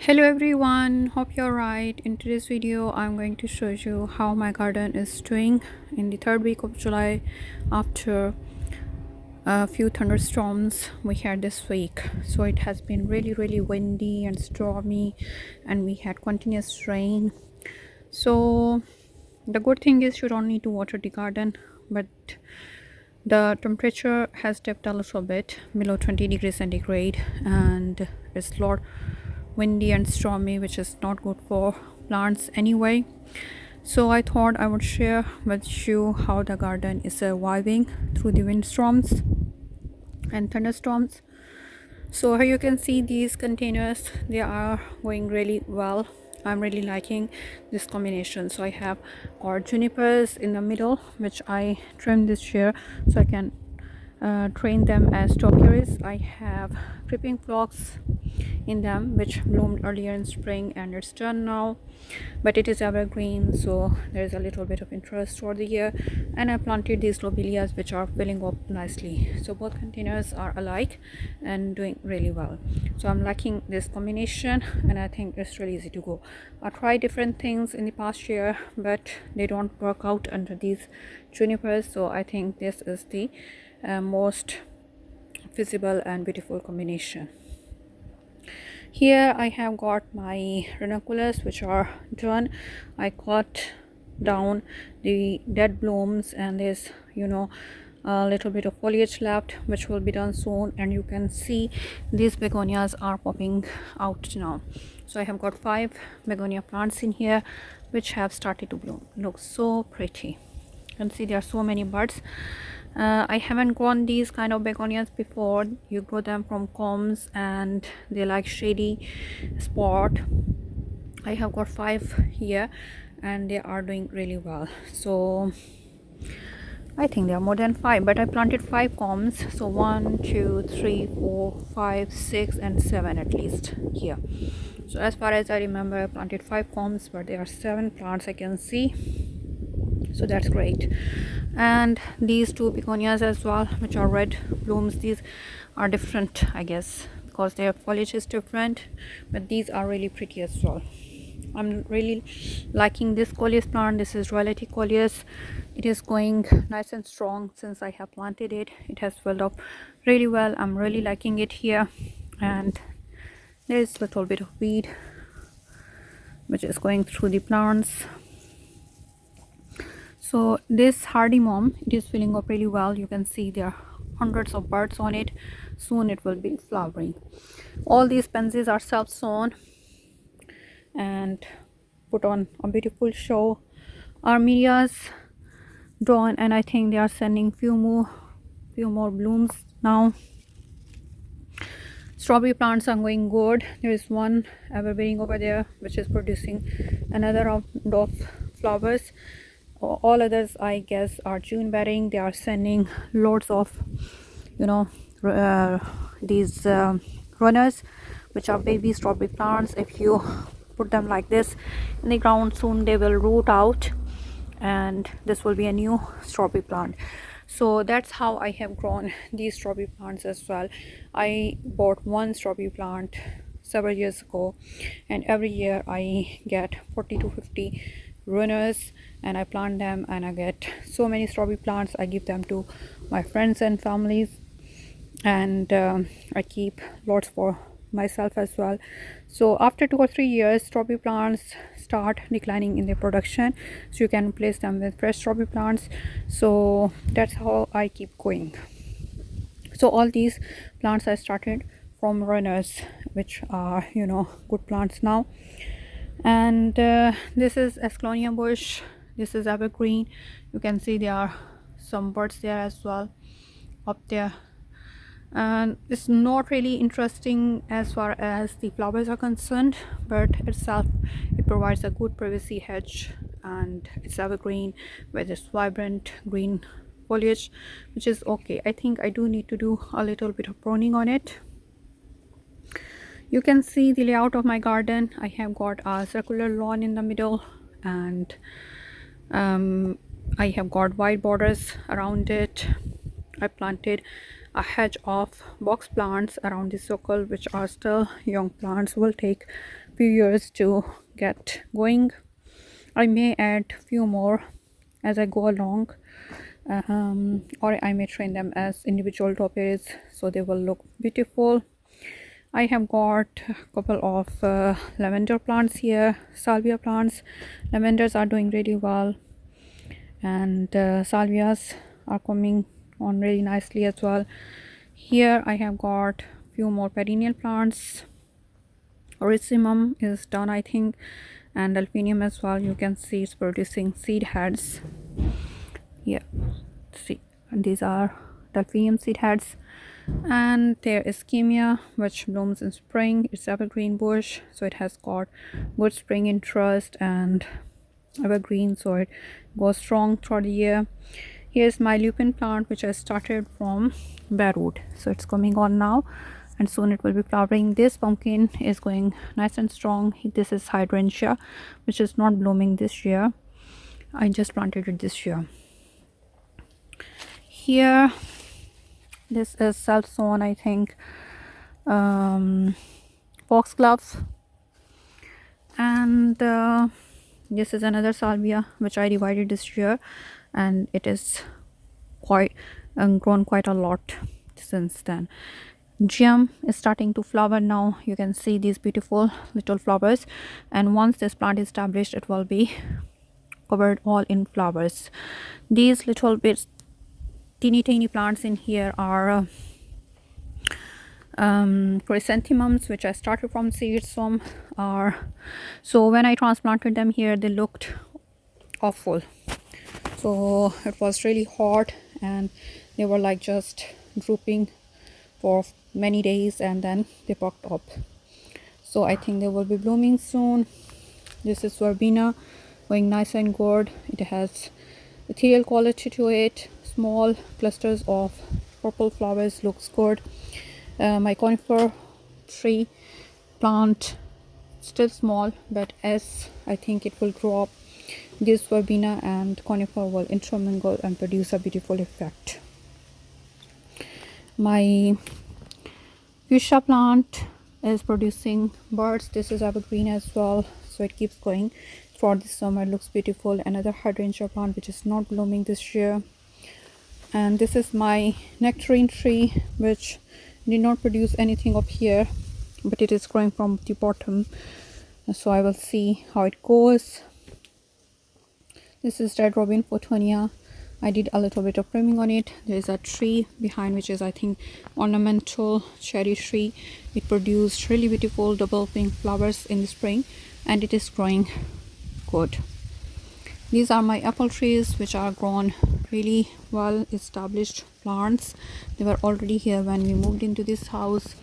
Hello everyone, hope you're right. In today's video I'm going to show you how my garden is doing in the third week of July after a few thunderstorms we had this week. So it has been really windy and stormy, and we had continuous rain. So the good thing is you don't need to water the garden, but the temperature has dipped a little bit below 20 degrees centigrade, and it's a lot windy and stormy, which is not good for plants anyway. So I thought I would share with you how the garden is surviving through the windstorms and thunderstorms. So here you can see these containers, they are going really well. I'm really liking this combination. So I have got junipers in the middle, which I trimmed this year so I can train them as topiaries. I have creeping phlox in them, which bloomed earlier in spring and it's done now, but it is evergreen, so there is a little bit of interest for the year. And I planted these lobelias, which are filling up nicely. So both containers are alike and doing really well. So I'm liking this combination, and I think it's really easy to go. I tried different things in the past year, but they don't work out under these junipers, so I think this is the most visible and beautiful combination. Here I have got my ranunculus, which are done. I cut down the dead blooms, and there's a little bit of foliage left, which will be done soon. And you can see these begonias are popping out now. So I have got 5 begonia plants in here, which have started to bloom. Looks so pretty. You can see there are so many buds. I haven't grown these kind of begonias before. You grow them from combs, and they like shady spot. I have got 5 here, and they are doing really well. So I think there are more than 5, but I planted 5 combs. So 1 2 3 4 5 6 and 7 at least here. So as far as I remember, I planted 5 combs, but there are 7 plants I can see, so that's great. And these 2 begonias as well, which are red blooms, these are different, I guess, because their foliage is different, but these are really pretty as well. I'm really liking this coleus plant. This is royalty coleus. It is going nice and strong since I have planted it. It has filled up really well. I'm really liking it here. And there is a little bit of weed which is going through the plants. So this hardy mom, it is filling up really well. You can see there are hundreds of buds on it. Soon it will be flowering. All these pansies are self-sown and put on a beautiful show. Armenias drawn, and I think they are sending few more blooms now. Strawberry plants are going good. There is one everbearing over there which is producing another round of flowers. All others, I guess, are June bearing. They are sending loads of these runners, which are baby strawberry plants. If you put them like this in the ground, soon they will root out, and this will be a new strawberry plant. So that's how I have grown these strawberry plants as well. I bought one strawberry plant several years ago, and every year I get 40 to 50 runners, and I plant them, and I get so many strawberry plants. I give them to my friends and families, and I keep lots for myself as well. So after 2 or 3 years, strawberry plants start declining in their production, so you can replace them with fresh strawberry plants. So that's how I keep going. So all these plants I started from runners, which are good plants now. And this is Esclonia bush. This is evergreen. You can see there are some birds there as well up there, and it's not really interesting as far as the flowers are concerned, but itself it provides a good privacy hedge, and it's evergreen with its vibrant green foliage, which is okay. I think I do need to do a little bit of pruning on it. You can see the layout of my garden. I have got a circular lawn in the middle, and I have got white borders around it. I planted a hedge of box plants around the circle, which are still young plants, will take few years to get going. I may add few more as I go along, or I may train them as individual topiaries so they will look beautiful. I have got a couple of lavender plants here, salvia plants. Lavenders are doing really well, and salvias are coming on really nicely as well. Here I have got few more perennial plants. Orisimum is done, I think, and delphinium as well. You can see it's producing seed heads. Yeah, see, and these are delphinium seed heads. And there is chemia, which blooms in spring. It's evergreen bush, so it has got good spring interest and evergreen, so it goes strong throughout the year. Here's my lupin plant, which I started from bare root, so it's coming on now and soon it will be flowering. This pumpkin is going nice and strong. This is hydrangea, which is not blooming this year. I just planted it this year. Here, this is self-sown, I think, foxglove, and this is another salvia which I divided this year, and it is quite grown quite a lot since then. Gem is starting to flower now. You can see these beautiful little flowers, and once this plant is established, it will be covered all in flowers. These little bits teeny plants in here are chrysanthemums, which I started from seeds. Some are, so when I transplanted them here, they looked awful. So it was really hot and they were like just drooping for many days, and then they popped up. So I think they will be blooming soon. This is verbena, going nice and good. It has ethereal quality to it. Small clusters of purple flowers, looks good. My conifer tree plant, still small, but as I think it will grow up, this verbena and conifer will intermingle and produce a beautiful effect. My fuchsia plant is producing birds. This is evergreen as well, so it keeps going for the summer. It looks beautiful. Another hydrangea plant which is not blooming this year. And this is my nectarine tree, which did not produce anything up here, but it is growing from the bottom, so I will see how it goes. This is red robin photonia. I did a little bit of trimming on it. There is a tree behind, which is, I think, ornamental cherry tree. It produced really beautiful double pink flowers in the spring, and it is growing good. These are my apple trees, which are grown really well established plants. They were already here when we moved into this house.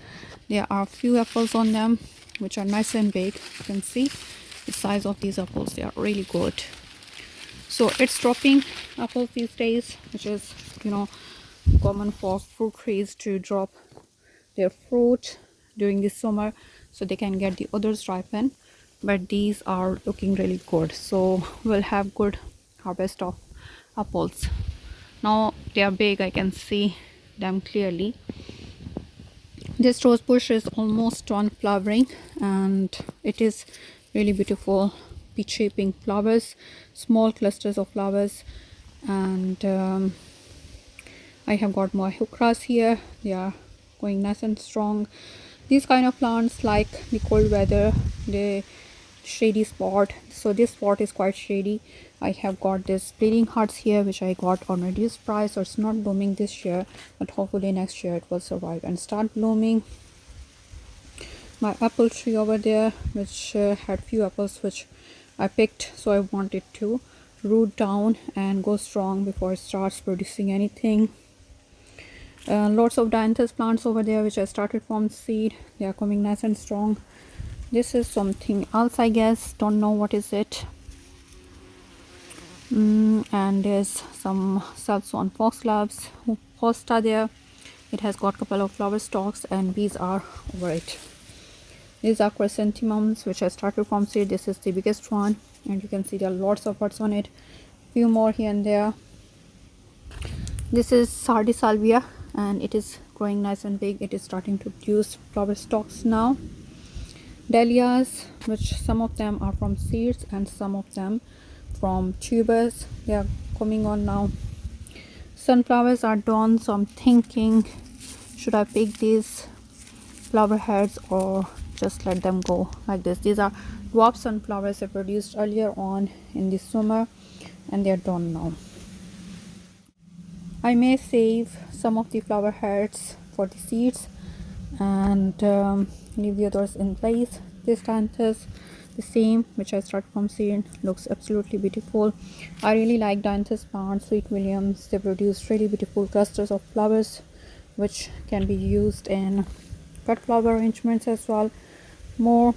There are few apples on them, which are nice and big. You can see the size of these apples. They are really good. So it's dropping apples these days, which is, you know, common for fruit trees to drop their fruit during the summer so they can get the others ripen. But these are looking really good, so we'll have good harvest of apples. Now they are big, I can see them clearly. This rose bush is almost done flowering, and it is really beautiful peachy pink flowers, small clusters of flowers. And I have got more heuchras here. They are going nice and strong. These kind of plants like the cold weather, the shady spot, so this spot is quite shady. I have got this bleeding hearts here, which I got on reduced price, so it's not blooming this year, but hopefully next year it will survive and start blooming. My apple tree over there, which had few apples which I picked, so I want it to root down and go strong before it starts producing anything. Lots of dianthus plants over there, which I started from seed. They are coming nice and strong. This is something else, I guess, don't know what is it. And there's some self-sown foxgloves hosta there. It has got a couple of flower stalks and bees are over it. These are chrysanthemums, which I started from seed. This is the biggest one, and you can see there are lots of buds on it, few more here and there. This is sardi salvia, and it is growing nice and big. It is starting to produce flower stalks now. Dahlias, which some of them are from seeds and some of them from tubers. They are coming on now. Sunflowers are done, so I'm thinking, should I pick these flower heads or just let them go like this? These are dwarf sunflowers I produced earlier on in the summer, and they're done now. I may save some of the flower heads for the seeds and leave the others in place. This dianthus, the same which I started from seed, looks absolutely beautiful. I really like dianthus plants, sweet williams. They produce really beautiful clusters of flowers which can be used in cut flower arrangements as well. More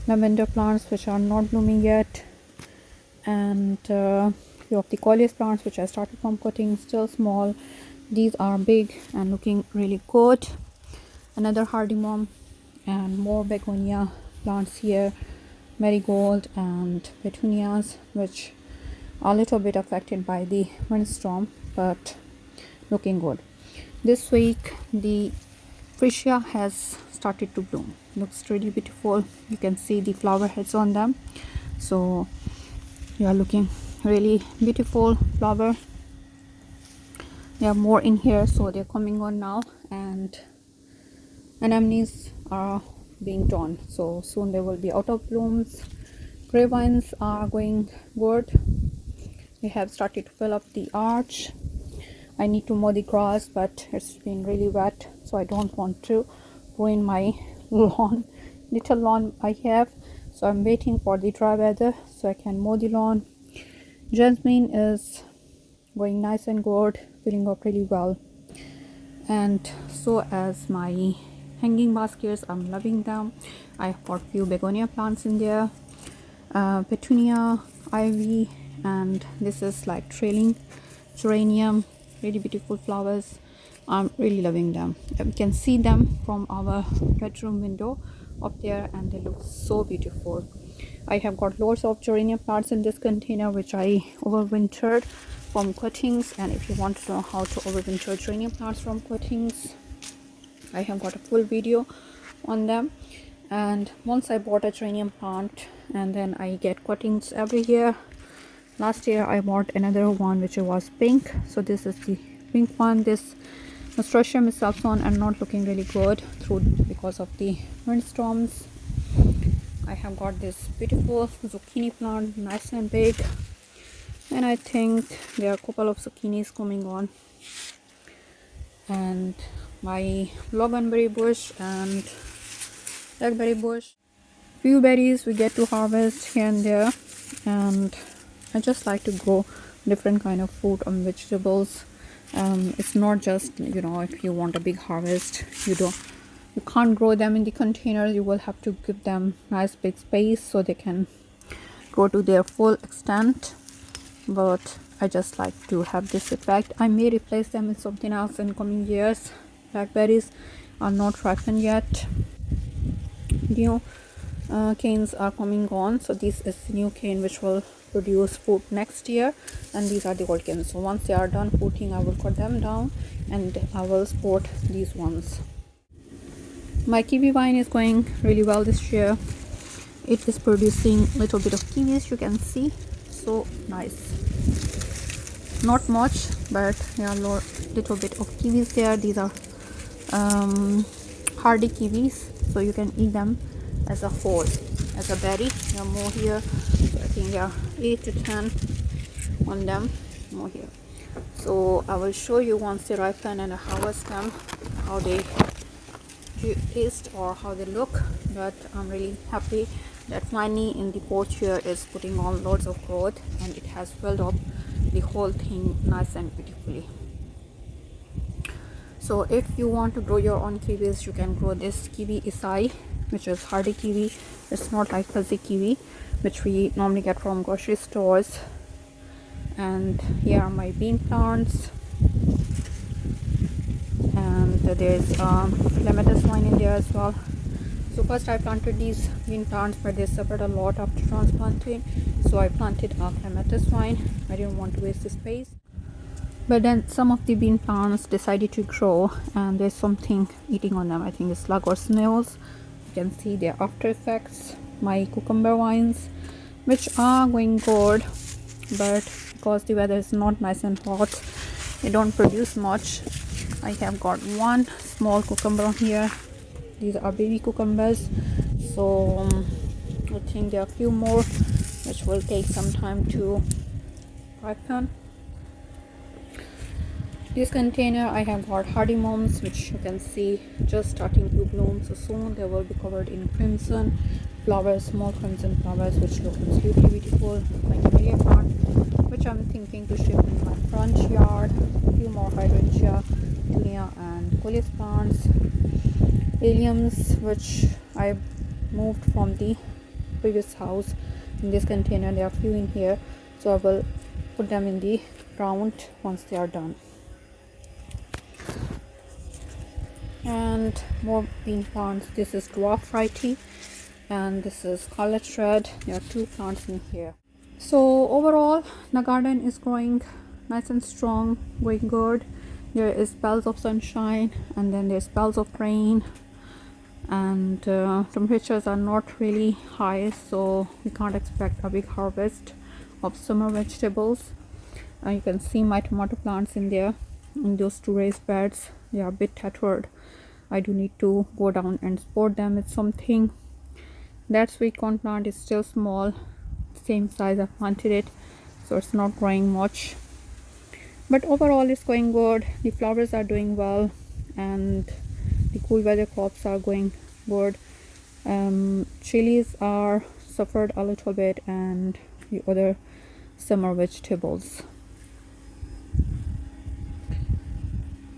lavender plants which are not blooming yet, and few of the coleus plants which I started from cutting, still small. These are big and looking really good. Another hardymom and more begonia plants here, marigold and petunias, which are a little bit affected by the windstorm but looking good. This week the freesia has started to bloom. Looks really beautiful. You can see the flower heads on them, so they are looking really beautiful flower. There are more in here, so they're coming on now. And anemones are being done, so soon they will be out of blooms. Grapevines are going good. They have started to fill up the arch. I need to mow the grass, but it's been really wet, so I don't want to ruin my lawn, little lawn I have. So I'm waiting for the dry weather so I can mow the lawn. Jasmine is going nice and good, filling up really well, and so as my hanging baskets. I'm loving them. I have got few begonia plants in there, petunia, ivy, and this is like trailing geranium. Really beautiful flowers. I'm really loving them. You can see them from our bedroom window up there, and they look so beautiful. I have got lots of geranium plants in this container which I overwintered from cuttings, and if you want to know how to overwinter geranium plants from cuttings, I have got a full video on them. And once I bought a geranium plant, and then I get cuttings every year. Last year I bought another one which was pink, so this is the pink one. This nasturtium is also on and not looking really good because of the windstorms. I have got this beautiful zucchini plant, nice and big, and I think there are a couple of zucchinis coming on. And my loganberry bush and blackberry bush, few berries we get to harvest here and there, and I just like to grow different kind of fruit and vegetables. It's not just, if you want a big harvest, you can't grow them in the containers. You will have to give them nice big space so they can grow to their full extent. But I just like to have this effect. I may replace them with something else in coming years. Blackberries are not ripened yet. New canes are coming on, so this is the new cane which will produce fruit next year, and these are the old canes. So once they are done fruiting, I will cut them down and I will sport these ones. My kiwi vine is going really well this year. It is producing a little bit of kiwis, you can see. So nice. Not much, but there are little bit of kiwis there. These are hardy kiwis, so you can eat them as a whole, as a berry. There are more here, so I think there are 8 to 10 on them, more here. So I will show you once they ripen and I harvest them how they taste or how they look. But I'm really happy that Miney in the porch here is putting on loads of growth, and it has filled up the whole thing nice and beautifully. So if you want to grow your own kiwis, you can grow this kiwi isai, which is hardy kiwi. It's not like fuzzy kiwi which we normally get from grocery stores. And here are my bean plants, and there's clematis vine in there as well. So first I planted these bean plants, but they suffered a lot after transplanting, so I planted a clematis vine. I didn't want to waste the space. But then some of the bean plants decided to grow, and there's something eating on them. I think it's slug or snails. You can see the after effects. My cucumber vines, which are going good, but because the weather is not nice and hot, they don't produce much. I have got one small cucumber here. These are baby cucumbers, so I think there are a few more which will take some time to ripen. This container I have got hardymoms, which you can see just starting to bloom, so soon they will be covered in crimson flowers, small crimson flowers, which look absolutely beautiful. My camellia plant, which I'm thinking to shift in my front yard. A few more hydrangea, tunia and coleus plants. Alliums, which I moved from the previous house in this container. There are a few in here, so I will put them in the ground once they are done. And more bean plants. This is dwarf variety and this is scarlet red. There are two plants in here. So overall the garden is growing nice and strong, going good. There is spells of sunshine and then there's spells of rain, and temperatures are not really high, so we can't expect a big harvest of summer vegetables. You can see my tomato plants in there, in those two raised beds. They are a bit tattered. I do need to go down and support them with something. That sweet corn plant is still small, same size I planted it, so it's not growing much, but overall it's going good. The flowers are doing well and the cool weather crops are going good. Chilies are suffered a little bit, and the other summer vegetables.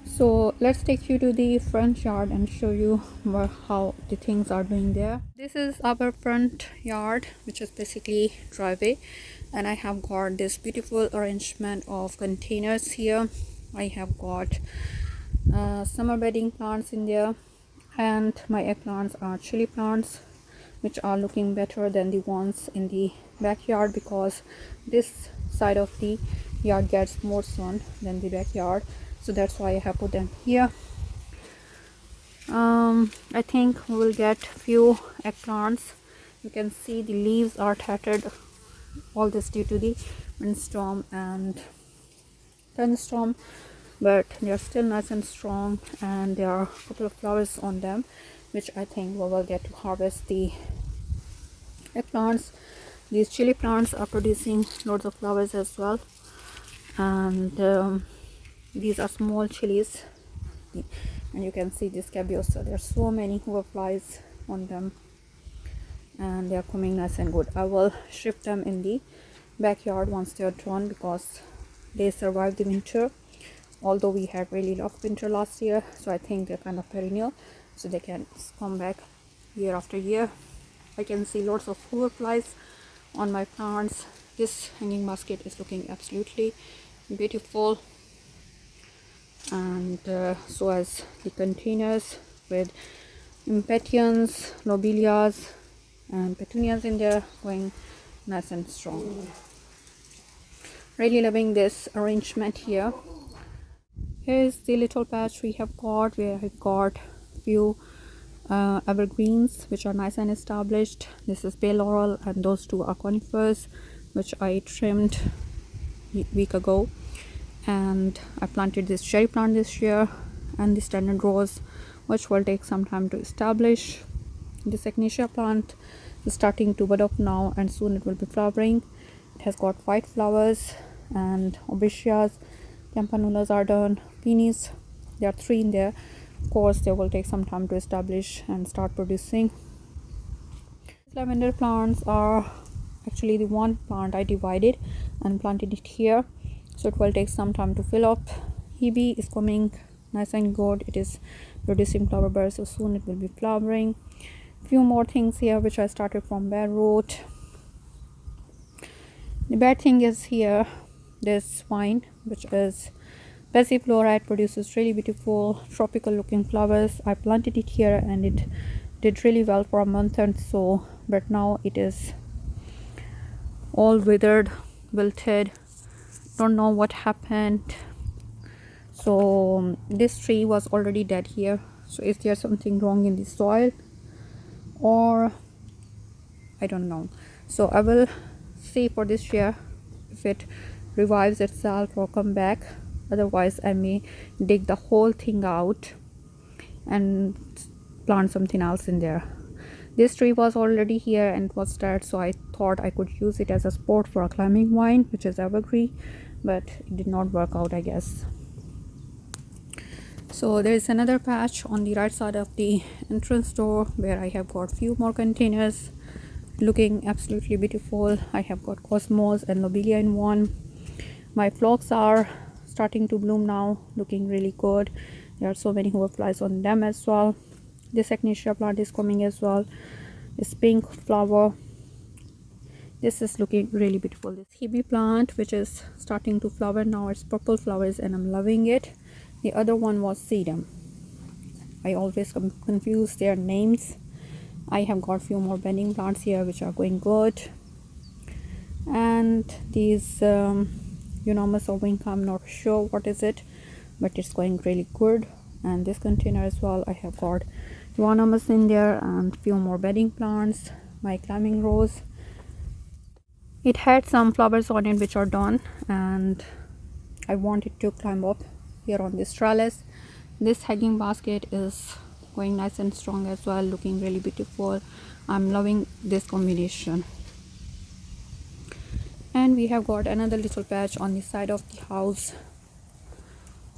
So let's take you to the front yard and show you how the things are doing there. This is our front yard, which is basically driveway, and I have got this beautiful arrangement of containers here. I have got summer bedding plants in there, and my eggplants are chili plants, which are looking better than the ones in the backyard, because this side of the yard gets more sun than the backyard, so that's why I have put them here. I think we will get few eggplants. You can see the leaves are tattered, all this due to the windstorm and thunderstorm, but they are still nice and strong, and there are a couple of flowers on them, which I think we will get to harvest the eggplants. These chili plants are producing loads of flowers as well, and these are small chilies, and you can see this cabiosa. There are so many hoverflies on them, and they are coming nice and good. I will shift them in the backyard once they are done, because they survived the winter, although we had really rough winter last year, so I think they're kind of perennial, so they can come back year after year. I can see lots of hoverflies on my plants. This hanging basket is looking absolutely beautiful, and so as the containers with impatiens, lobelias and petunias in there, going nice and strong. Really loving this arrangement here. Here's the little patch we have got, where I've got few evergreens which are nice and established. This is bay laurel, and those two are conifers, which I trimmed a week ago. And I planted this cherry plant this year, and the standard rose, which will take some time to establish. This echinacea plant is starting to bud up now, and soon it will be flowering. It has got white flowers, and aubergias, campanulas are done. Peonies, there are 3 in there. Of course, they will take some time to establish and start producing. Lavender plants are actually the one plant I divided and planted it here, so it will take some time to fill up. Hebe is coming nice and good. It is producing flower buds, so soon it will be flowering. Few more things here which I started from bare root. The bad thing is here, this vine, which is passiflora. It produces really beautiful tropical looking flowers. I planted it here and it did really well for a month or so, but now it is all withered, wilted. Don't know what happened. So this tree was already dead here. So is there something wrong in the soil, or I don't know. So I will see for this year if it revives itself or come back. Otherwise I may dig the whole thing out and plant something else in there. This tree was already here and was dead, so I thought I could use it as a spot for a climbing vine, which is evergreen, but it did not work out, I guess. So there is another patch on the right side of the entrance door where I have got few more containers looking absolutely beautiful. I have got cosmos and lobelia in one. My phlox are starting to bloom now, looking really good. There are so many hoverflies on them as well. This echinacea plant is coming as well. This pink flower, this is looking really beautiful. This hebe plant, which is starting to flower now, it's purple flowers and I'm loving it. The other one was sedum. I always confuse their names. I have got few more bending plants here which are going good, and these enormous wing, I'm not sure what is it, but it's going really good. And this container as well, I have got enormous in there and few more bedding plants. My climbing rose, it had some flowers on it which are done, and I wanted to climb up here on this trellis. This hanging basket is going nice and strong as well, looking really beautiful. I'm loving this combination. And we have got another little patch on the side of the house.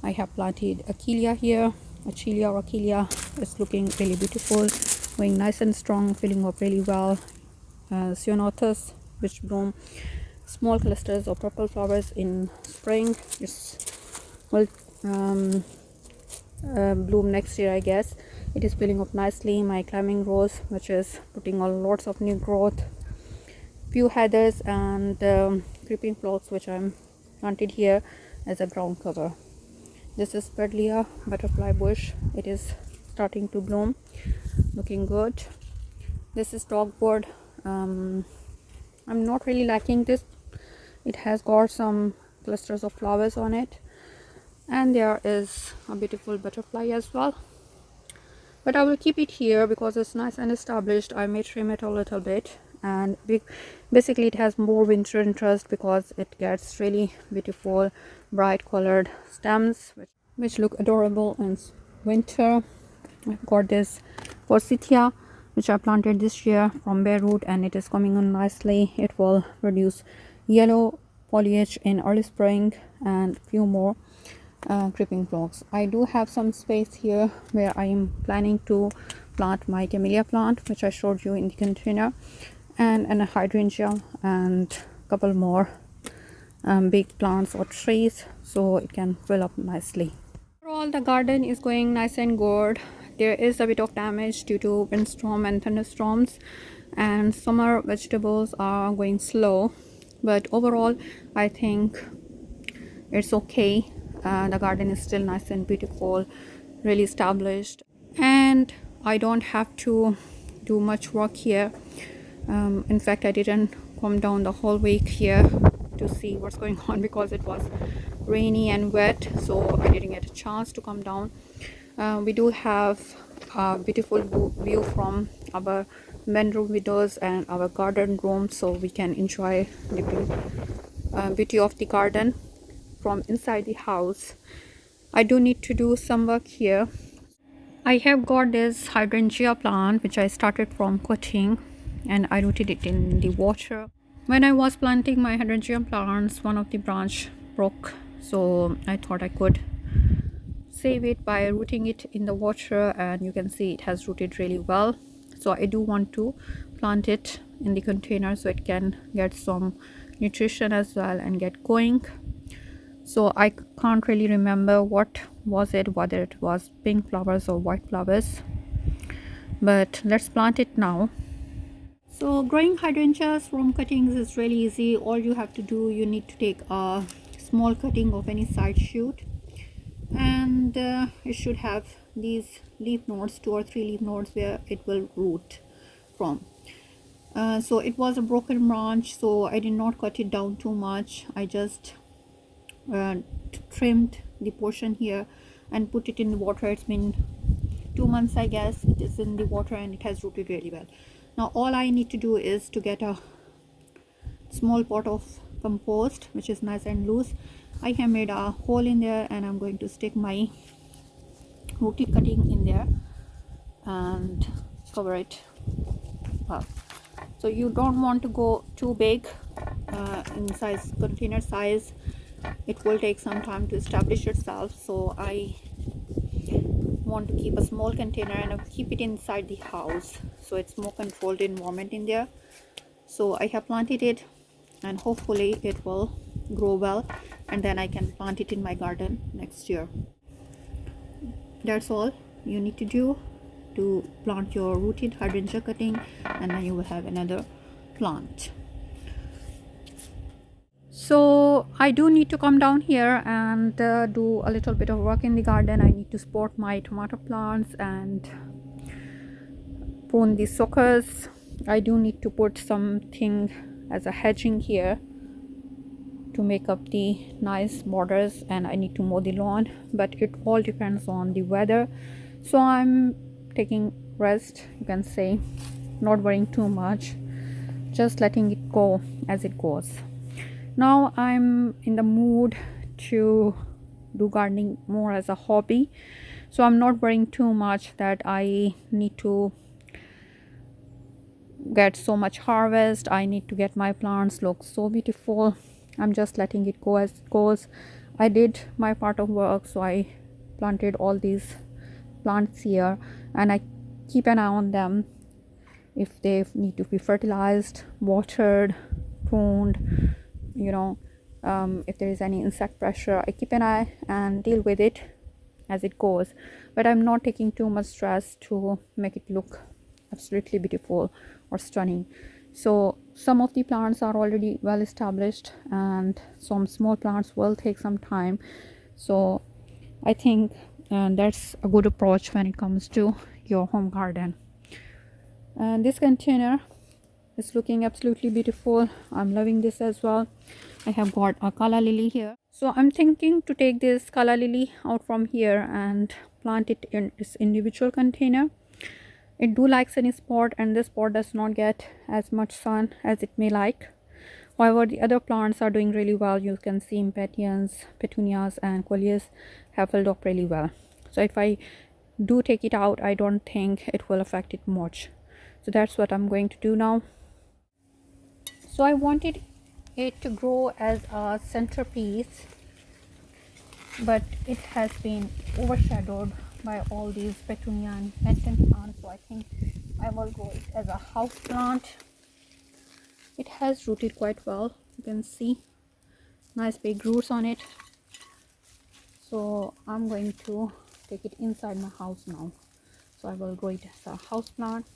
I have planted achillea here. Achillea or achillea is looking really beautiful, going nice and strong, filling up really well. Ceanothus, which bloom small clusters of purple flowers in spring. It's will bloom next year, I guess. It is filling up nicely. My climbing rose, which is putting on lots of new growth. Few heathers and creeping phlox, which I'm planted here as a ground cover. This is Perennial butterfly bush. It is starting to bloom, looking good. This is dogwood. I'm not really liking this. It has got some clusters of flowers on it, and there is a beautiful butterfly as well, but I will keep it here because it's nice and established. I may trim it a little bit, and basically it has more winter interest because it gets really beautiful bright colored stems which look adorable in winter. I've got this forsythia which I planted this year from bare root, and it is coming on nicely. It will produce yellow foliage in early spring and few more creeping phlox. I do have some space here where I am planning to plant my camellia plant, which I showed you in the container, and a hydrangea and a couple more big plants or trees, so it can fill up nicely. Overall, the garden is going nice and good. There is a bit of damage due to windstorm and thunderstorms, and summer vegetables are going slow, but overall I think it's okay. The garden is still nice and beautiful, really established, and I don't have to do much work here. In fact, I didn't come down the whole week here to see what's going on because it was rainy and wet, so I didn't get a chance to come down. We do have a beautiful view from our bedroom windows and our garden room, so we can enjoy the beauty of the garden from inside the house. I do need to do some work here. I have got this hydrangea plant which I started from cutting, and I rooted it in the water. When I was planting my hydrangea plants, one of the branch broke, so I thought I could save it by rooting it in the water, and you can see it has rooted really well. So I do want to plant it in the container so it can get some nutrition as well and get going. So I can't really remember what was it, whether it was pink flowers or white flowers, but let's plant it now. So growing hydrangeas from cuttings is really easy. All you have to do, you need to take a small cutting of any side shoot, and it should have these leaf nodes, 2 or 3 leaf nodes where it will root from. So it was a broken branch, so I did not cut it down too much. I just trimmed the portion here and put it in the water. It's been 2 months, I guess. It is in the water and it has rooted really well. Now all I need to do is to get a small pot of compost which is nice and loose. I have made a hole in there and I'm going to stick my rooted cutting in there and cover it up. So you don't want to go too big in size, container size. It will take some time to establish itself, so I want to keep a small container and I'll keep it inside the house, so it's more controlled environment in there. So I have planted it and hopefully it will grow well, and then I can plant it in my garden next year. That's all you need to do to plant your rooted hydrangea cutting, and then you will have another plant. So I do need to come down here and do a little bit of work in the garden. I need to spot my tomato plants and prune the suckers. I do need to put something as a hedging here to make up the nice borders, and I need to mow the lawn, but it all depends on the weather. So I'm taking rest, you can say, not worrying too much, just letting it go as it goes. Now I'm in the mood to do gardening more as a hobby, so I'm not worrying too much that I need to get so much harvest, I need to get my plants look so beautiful. I'm just letting it go as it goes. I did my part of work, so I planted all these plants here and I keep an eye on them. If they need to be fertilized, watered, pruned, you know, if there is any insect pressure, I keep an eye and deal with it as it goes. But I'm not taking too much stress to make it look absolutely beautiful or stunning. So some of the plants are already well established and some small plants will take some time. So I think that's a good approach when it comes to your home garden. And this container is looking absolutely beautiful. I'm loving this as well. I have got a calla lily here, so I'm thinking to take this calla lily out from here and plant it in its individual container. It do like sunny spot, and this spot does not get as much sun as it may like. However, the other plants are doing really well. You can see impatiens, petunias and coleus have filled up really well. So if I do take it out, I don't think it will affect it much. So that's what I'm going to do now. So I wanted it to grow as a centerpiece, but it has been overshadowed by all these petunia and pension plants, so I think I will grow it as a house plant. It has rooted quite well, you can see nice big roots on it, so I'm going to take it inside my house now. So I will grow it as a house plant,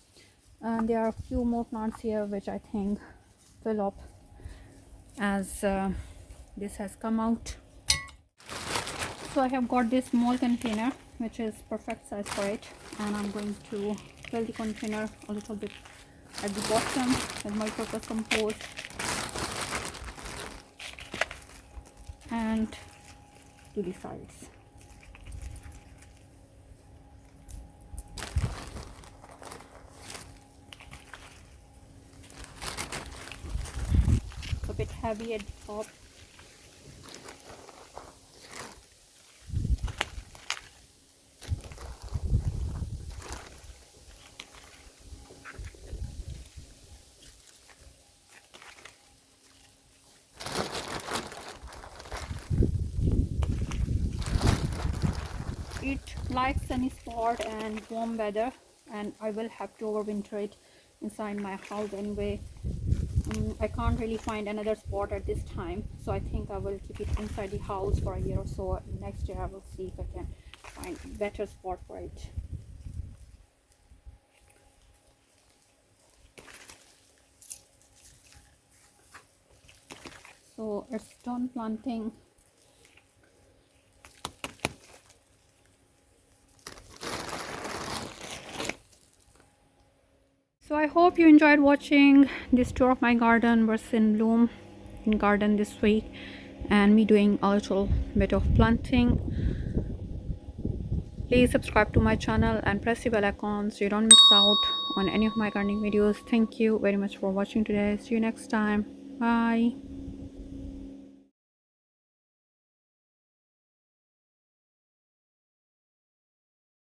and there are a few more plants here which I think fill up as this has come out. So I have got this small container which is perfect size for it, and I'm going to fill the container a little bit at the bottom with multi-purpose compost and to the sides. A bit heavy at the top. It likes sunny spot and warm weather, and I will have to overwinter it inside my house anyway. I can't really find another spot at this time, so I think I will keep it inside the house for a year or so. Next year I will see if I can find a better spot for it. So it's done planting. So I hope you enjoyed watching this tour of my garden, what's in bloom in garden this week, and me doing a little bit of planting. Please subscribe to my channel and press the bell icon so you don't miss out on any of my gardening videos. Thank you very much for watching today. See you next time. Bye.